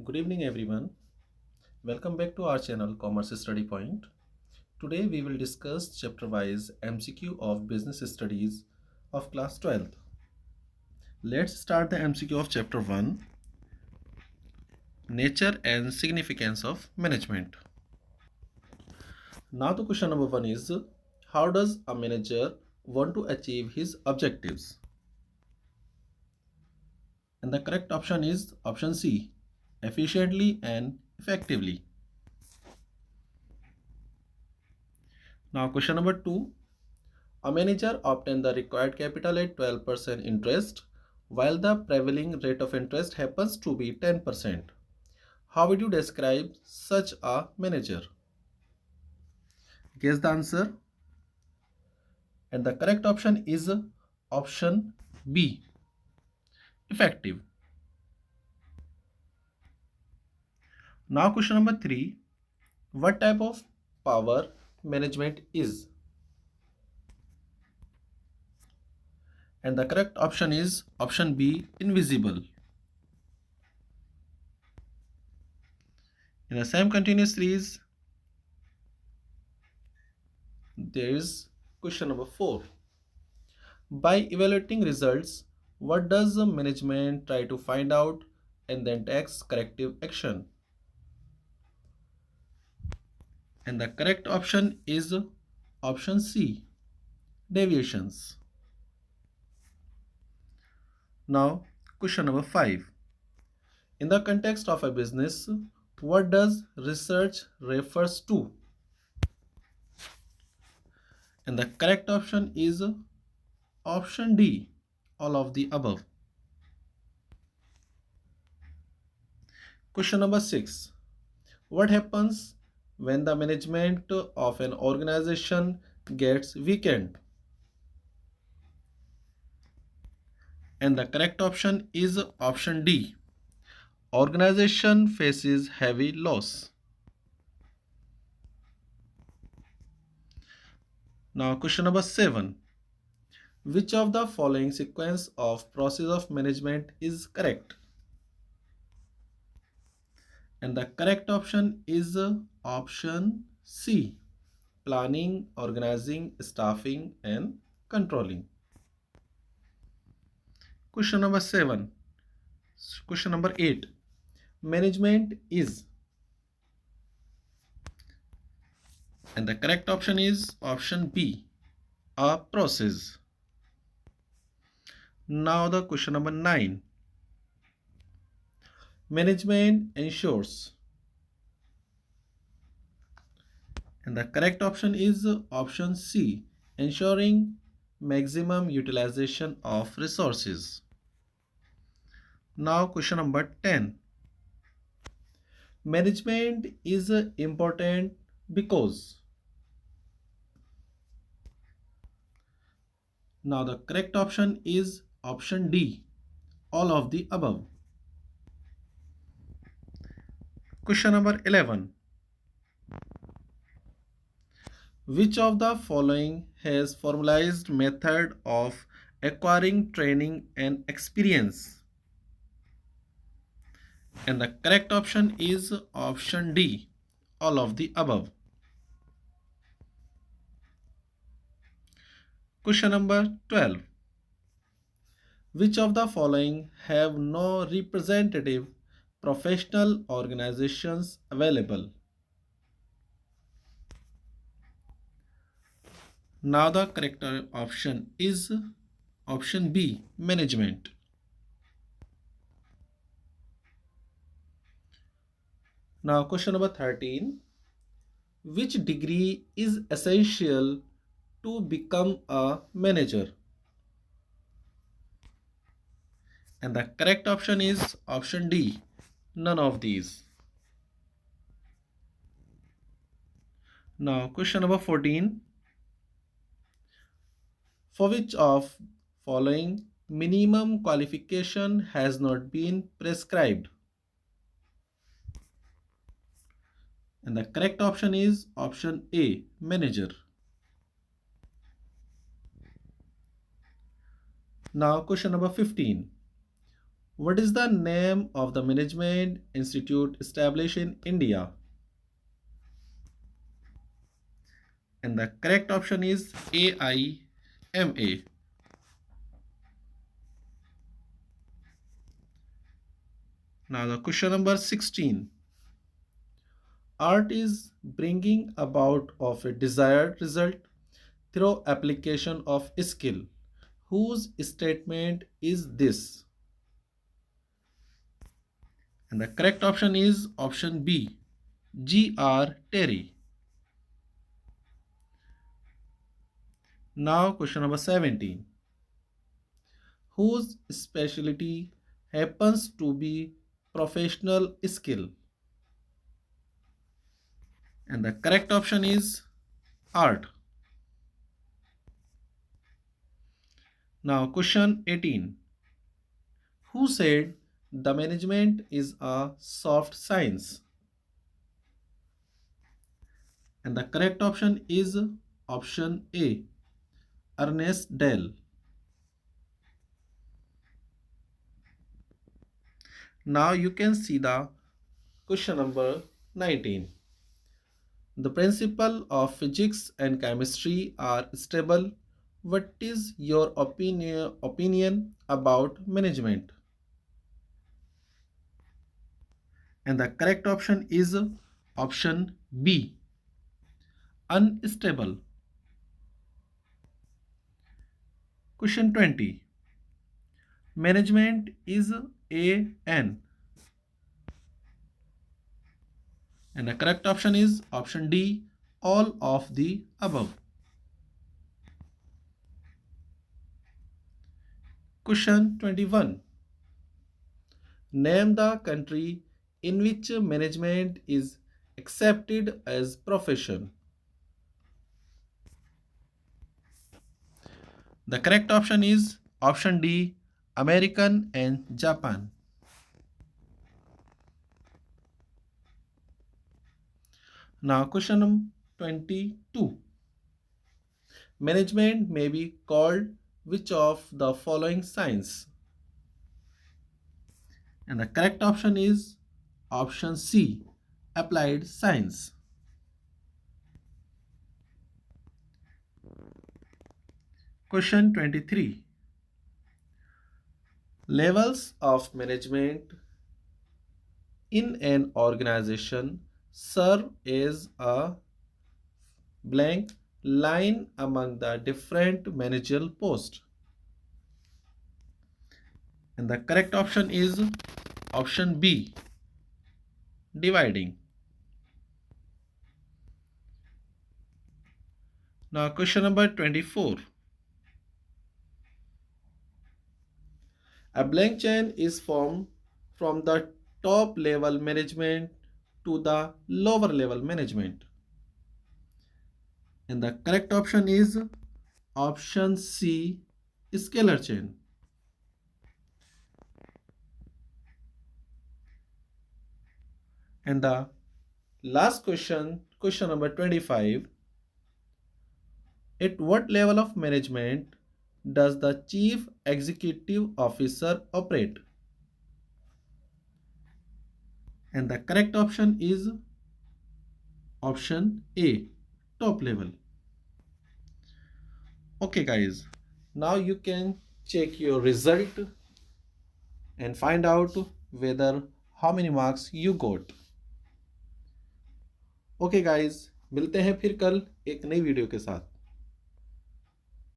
Good evening, everyone. Welcome back to our channel Commerce Study Point. Today we will discuss chapter wise MCQ of Business Studies of class 12th. Let's start the MCQ of chapter 1, Nature and Significance of Management. Now the question number 1 is, how does a manager want to achieve his objectives? And the correct option is option C, efficiently and effectively. Now question number 2, a manager obtained the required capital at 12% interest, while the prevailing rate of interest happens to be 10%. How would you describe such a manager? Guess the answer. And the correct option is option B, effective. Now question number 3, what type of power management is? And the correct option is option B, invisible. In the same continuous series, there is question number 4. By evaluating results, what does the management try to find out and then takes corrective action? And the correct option is option C, deviations. Now, question number 5. In the context of a business, what does research refers to? And the correct option is option D, all of the above. Question number 6. What happens when the management of an organization gets weakened? And the correct option is option D. Organization faces heavy loss. Now question number 7. Which of the following sequence of process of management is correct? And the correct option is option C. Planning, organizing, staffing and controlling. Question number 7. Question number 8. Management is. And the correct option is option B, a process. Now the question number 9. Management ensures. And the correct option is option C, ensuring maximum utilization of resources. Now question number 10. Management is important because. Now the correct option is option D, all of the above. Question number 11. Which of the following has formalized method of acquiring training and experience? And the correct option is option D, all of the above. Question number 12. Which of the following have no representative professional organizations available? Now the correct option is option B, management. Now question number 13. Which degree is essential to become a manager? And the correct option is option D, none of these. Now question number 14. For which of following minimum qualification has not been prescribed? And the correct option is option A, manager. Now question number 15. What is the name of the management institute established in India? And the correct option is AIMA. Now the question number 16. Art is bringing about of a desired result through application of skill. Whose statement is this? And the correct option is option B, G.R. Terry. Now question number 17. Whose specialty happens to be professional skill? And the correct option is art. Now question 18. Who said the management is a soft science? And the correct option is option A, Ernest Dell. Now you can see the question number 19. The principle of physics and chemistry are stable. What is your opinion about management? And the correct option is option B, unstable. Question 20. Management is AN. And the correct option is option D, all of the above. Question 21. Name the country in which management is accepted as profession. The correct option is option D, American and Japan. Now question number 22. Management may be called which of the following science? And the correct option is option C, applied science. Question 23. Levels of management in an organization serve as a blank line among the different managerial posts. And the correct option is option B, dividing. Now question number 24. A blank chain is formed from the top level management to the lower level management. And the correct option is option C, scalar chain. And the last question, question number 25. At what level of management does the chief executive officer operate? And the correct option is option A, top level. Okay guys, now you can check your result and find out whether how many marks you got. Okay guys, मिलते हैं फिर कल एक नई video के साथ.